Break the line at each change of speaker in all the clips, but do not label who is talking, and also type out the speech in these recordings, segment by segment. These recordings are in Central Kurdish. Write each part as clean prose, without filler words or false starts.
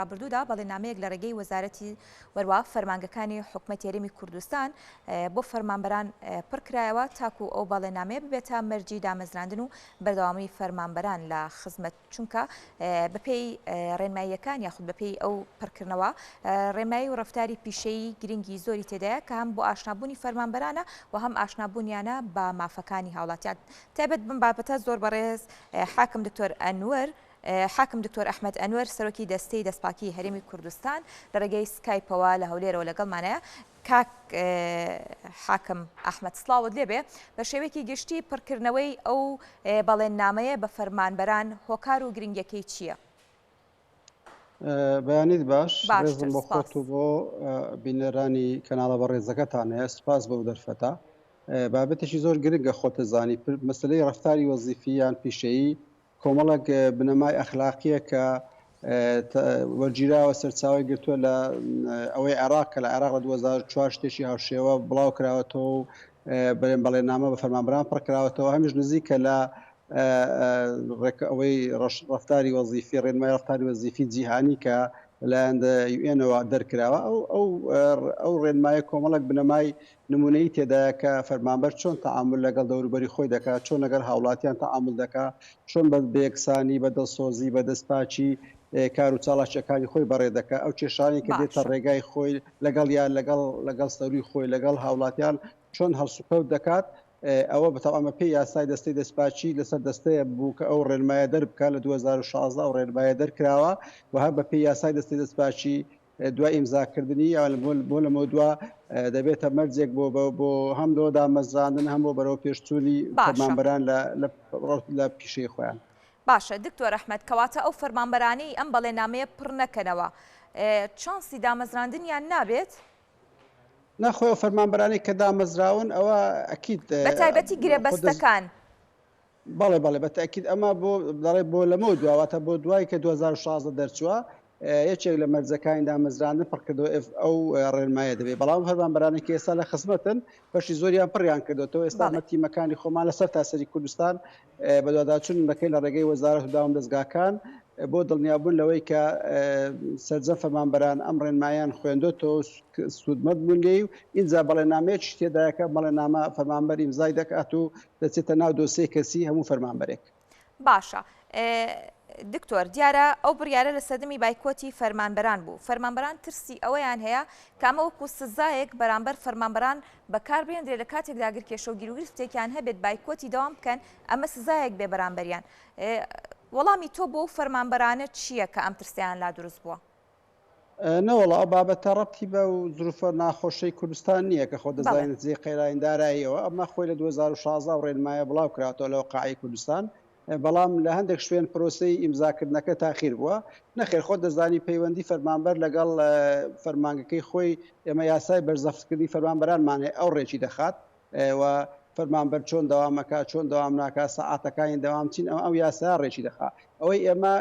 ڕابردوودا بەڵێنامەیەک لە ڕێگەی وەزارەتی وەروە فەرمانگەکانی حکوومەت یاریمی کوردستان بۆ فەرمانبەران پڕکرایەوە تاکو ئەو بەڵێنامەیە ببێتە مەرجی دامەزراندن و بەردەوامی فەرمانبەران لە خزمەت چونکە بەپێی ڕێنماییەکان یاخود بەپێی ئەو پڕکردنەوە ڕێنمایی و ڕەفتاری پیشەیی گرنگی زۆری تێدایە کە هەم بۆ ئاشنابوونی فەرمانبەرانە و هەم ئاشنابوونیانە بە مافەکانی هاوڵاتیان تایبەت بم بابەتە زۆر بەڕێز حاکم دکتۆر ئەنوەر حاکم دکتۆر ئەحمەد ئەنوەر سەرۆکی دەستەی دەستپاکی هەرێمی کوردستان لە ڕێگەی سکایپەوە لە هەولێرەوە لەگەڵمانەیە. کاک حاکم ئەحمەد سڵاوت لێبێ بە شێوەیەکی گشتی پڕکردنەوەی ئەو بەڵێننامەیە بە فەرمانبەران هۆکار و گرنگەکەی چییە؟
بەیانیت باش ڕێزم بۆ خۆت و بۆ بینەرانی کەناڵە بەڕێزەکەتان هەیە سپاس بەو دەرفەتە. بابەتێکی زۆر گرنگە خۆتە زانی مەسلەی ڕەفتاری وەزیفی یان پیشەیی کۆمەڵک بنەمای ئەخلاقیە کە وەرگیراوە سەرچاوی گرتووە لە ئەوەی عێراق کە لە عێراق لە 2004 شتێکی هاوشێوە بڵاو کراوەتەوە و بەڵێنامە بە فەرمانبەران پڕکراوەتەوە هەمیش نزیکە لە ئەوەی ڕەفتاری وەزیفی ڕێنمای ڕەفتاری وەزیفی جیهانی کە لەلایەن یوئێنەوە دەرکراوە ئەو ڕێنمایە کۆمەڵک بنەمای نمونەی تێدایە کە فەرمانبەر چۆن تەعامل لەگەڵ دەوروبەری خۆی دەکات، چۆن لەگەڵ هاوڵاتیان تەعامل دەکات، چۆن بە بەیەکسانی بە دڵسۆزی بە دەستپاچی کار و چاڵاکیەکانی خۆی بەڕێ دەکات، ئەو کێشانی کە دێتە ڕێگای خۆی لەگەڵ یان لەگەڵ سەروی خۆی لەگەڵ هاوڵاتیان چۆن هەڵسوکەوت دەکات. ئەوە بەتەواوە پێی یاسای دەستەی دەستپاچی لەسەر دەستەیە بوو کە ئەو ڕێنمایە دەربکات لە 2016 ئەو ڕێنمایە دەرکراوە و هەر بە پێی یاسای دەستەی دەستپاچی دوای ئیمزاکردنی بۆ لەمە دووە دەبێتە مەرجێک بۆ هەم بۆ دامەزراندن هەم بۆ بەرەو پێشچوونی فەرمانبەران لە پیشەی خۆیان.
باشە دکتۆر ئەحمەد کەواتە ئەو فەرمانبەرانەی ئەم بەڵێنامەیە پڕ نەکەنەوە چانسی دامەزراندنیان نابێت؟
نەخۆی فەرمانبەرانی کە دامەزراون ئەوە ئەکید
بە تایبەتی گرێبەستەکان
بەڵێ بە تاکید ئەمە بۆ دەڵێ بۆ لەمە دواواتە بۆ دوای کە 2016 دەرچووە یەکێک لە مەرجەکانی دامەزراندن پڕکردەوە ئەو ڕێنمایە دەبێت بەڵام فەرمانبەرانێکی ئێستا لە خزمەتن بەشی زۆریان پڕیان کردوێتەوە ئێستا تیمەکانی خۆمان لەسەر تاسەری کوردستان بە دواداچوون دەکەین لە ڕێگەی وەزارەت و داوام دەستگاکان بۆ دڵنیابوون لەوەی کە سەرجەم فەرمانبەران ئەم ڕێنمایان خوێندوێتەوە سوودمەند بوون لێی و ئینجا بەڵێنامەیەکی تێدایەکە بەڵێنامە فەرمانبەر ئیمزای دەکات و دەچێتە ناو دۆسیەی کەسی هەموو فەرمانبەرێک.
باشە دکتۆر دیارە ئەو بڕیارە لە سەردەمی بایکۆتی فەرمانبەران بوو. فەرمانبەران ترسی ئەوەیان هەیە کامە وەکو سزایەک بەرامبەر فەرمانبەران بەکاربێنرێ لە کاتێک داگر کێشە و گیرروگرفتێکیان هەبێت بایکۆتی دەوام بکەن ئەمە سزایەک بێ بەرامبەریان. وەڵامی تۆ بۆ فەرمانبەرانە چییە کە ئەم ترسیان لا دروست بووە؟
نەوەڵا ئەو بابەتە ڕەبتی بە و زروفە ناخۆشەی کوردستان نییە کە خۆ دەزانێت جێ قەیرانداراییەوە ئەمە خۆی لە 2016 ڕێنمایە بڵاو کراتەوە لەو قاعی کوردستان بەڵام لە هەندێک شوێن پرۆسەی ئیمزاکردنەکە تاخیر بووە. نەخێر خۆ دەزانی پەیوەندی فەرمانبەر لەگەڵ فەرمانگەکەی خۆی ئێمە یاسای بەرزەفتکردنی فەرمانبەرانمانێ ئەو ڕێکی دەخات و فەرمانبەر چۆن دەوامەکە چۆن دەوام ناکە سەعاتەکانی دەوامچین ئەو یاسا ڕێکی دەخات. ئەوەی ئێمە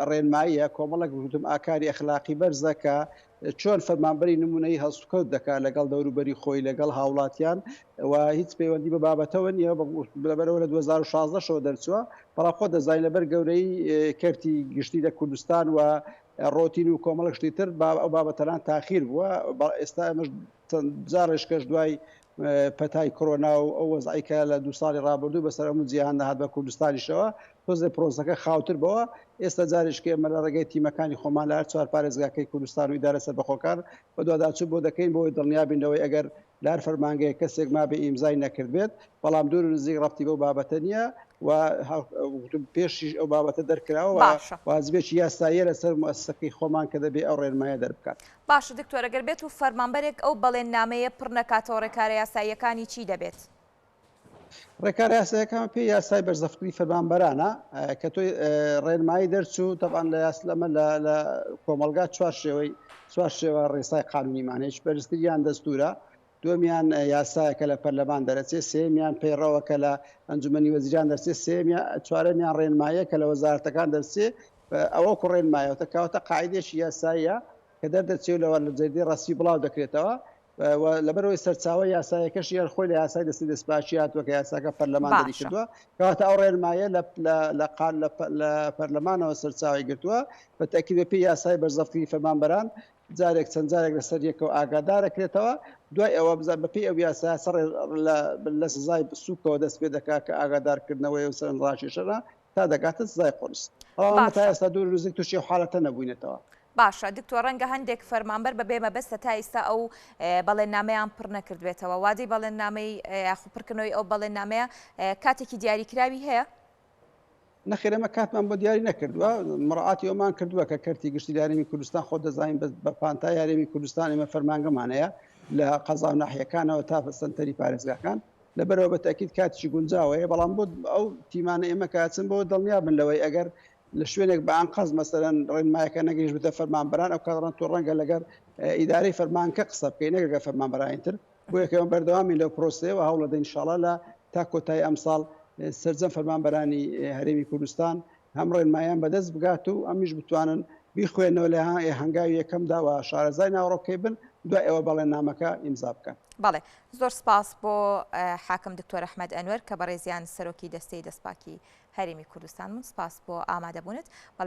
ڕێنماییە کۆمەڵک وتم ئاکاری ئەخلاقی بەرزەکە چۆن فەرمانبەری نمونەی هەڵسوکەوت دەکات لەگەڵ دەوروبەری خۆی لەگەڵ هاوڵاتیان و هیچ پەیوەندی بە بابەتەوە نییە بەرەوە لە 2016 شەوە دەرچووە بەڵام خۆ دەزانین لەبەر گەورەی کەرتی گشتی لە کوردستان و ڕۆتین و کۆمەڵک شتی تر ئەو بابەتەران تاخیر بووە. ئێستا ئەمەش جارێش کەش دوای پەتای کۆرۆنا و ئەو وەزعیکە لە 2 ساڵی ڕابردوو بەسەر هەموو جیهان داهات بە کوردستانیشەوە تۆزێ پرۆسەکە خاوتر بەوە ئێستا جارێشکە ئێمە لە ڕێگەی تیمەکانی خۆمان لە هەر چوار پارێزگاکەی کوردستان و ئیدارە سەربەخۆکان بە دوواداچوو بۆ دەکەین بۆی دڵنیابینەوەی ئەگەر لە هەر فەرمانگەیە کەسێک ما بە ئیمزای نەکرد بێت بەڵام دوور و نزیک ڕەبتی بەو بابەتە نییە و پێشیش ئەو بابەتە دەرکراوە وازبێکی یاساییە لەسەر موەسسەکەی خۆمان کە دەبێت ئەو ڕێنمایە دەربکات.
باشە دکتۆر ئەگەر بێت و فەرمانبەرێک ئەو بەڵێننامەیە پڕ نەکاتەوە ڕێکارە یاساییەکانی چی دەبێت؟
ڕێکار یاساییەکان پێی یاسای بەرزەفتکردنی فەرمانبەرانە کە تۆی ڕێنمایی دەرچوو تەبان لە یاسلەمە لە کۆمەلگا چوار شێوە ڕێسای قانونیمان هیچ بەرزتریان دەستورە، دومیان یاسایەکە لە پەرلەمان دەرەچێت، سێمیان پەیڕەوەکە لە ئەنجومەنی وەزیران دەرچێت، چوارەمیان ڕێنمایە کە لە وەزارەتەکان دەرچێت ئەوەکو ڕێنمایەوە کەواتە قاعیدێکی یاساییە کە دەردەچێت لەوە لە جێدەی ڕەسمی بڵاو دەکرێتەوە لەبەرەوەی سەرچاوە یاسایەکەش یان خۆی لە یاسای دەستی دەستپاچی هاتووە کە یاساکە پەرلەمان دەری
باشە.
کردووە کەواتە ئەو ڕێنمایە لە پەرلەمانەوە سەرچاوی گرتووە بە تەکید بەپێی یاسای بەرزەفتی فەرمانبەران جارێک چەند جارێک لەسەر یەکەوە ئاگادارەکرێتەوە دوای ئەوە بەپێی ئەو یاسایە سەر لە سزای سووکەوە دەست پێ دەکات کە ئاگادارکردنەوەی و سەرنجڕاکێشەرە تا دەکاتە سزای قۆرس. بەڵام تا ئێستا دوور نزیک تووشی حاڵەتە نەبووینێتەوە.
باشە دکتۆر ڕەنگە هەندێک فەرمانبەر بەبێ مەبەستە تا ئێستا ئەو بەڵێننامەیان پڕ نەکردوێتەوە وادەی بەڵێننامەی یاخوپڕکردنەوەی ئەو بەڵێننامەیە کاتێکی دیاریکراوی هەیە؟
نەخێرەمە کاتمان بۆ دیاری نەکردووە مڕعاتی ئەومان کردووە کە کەرتی گشتی یاریمی کوردستان خۆ دەزانین بە پانتا یاریمی کوردستان ئێمە فەرمانگەمانەیە لە قەزا و ناحیەکانەوە تا سنتەری پارێزگاکان لەبەرەوە بە تاکید کاتیی گونجاوەیە بەڵام بۆ ئەو تیمانە ئێمە کاتچن بۆ دڵنیا بن لەوەی ئەگەر لە شوێنێک بە ئەنقەز مەسەرەن ڕێنمایەکە نەگەیشت بتە فەرمانبەران ئەو کاتڕەن تۆ ڕەنگە لەگەر ئیدارەی فەرمانکە قسە بکەین نەگەر فەرمانبەرانتر بۆ یەکەوە بەردەوامی لەو پرۆسەیەوە هەوڵ دەدەین ئینشاڵڵا لە تا کۆتایی ئەمساڵ سەرجەم فەرمانبەرانی هەرێمی کوردستان هەم ڕێنمایان بەدەست بگات و ئەمیش بتوانن بیخوێنەوە لە هەنگاوی یەکەمدا و شارەزای ناوڕۆکەی بن دوای ئەوە بەڵێننامەکە ئیمزا بکەن.
بەڵێ زۆر سپاس بۆ حاکم دکتۆر ئەحمەد ئەنوەر کە بەڕێزیان سەرۆکی دەستەی دەستپاکی هەرێمی کوردستان من سپاس بۆ ئامادەبوونت.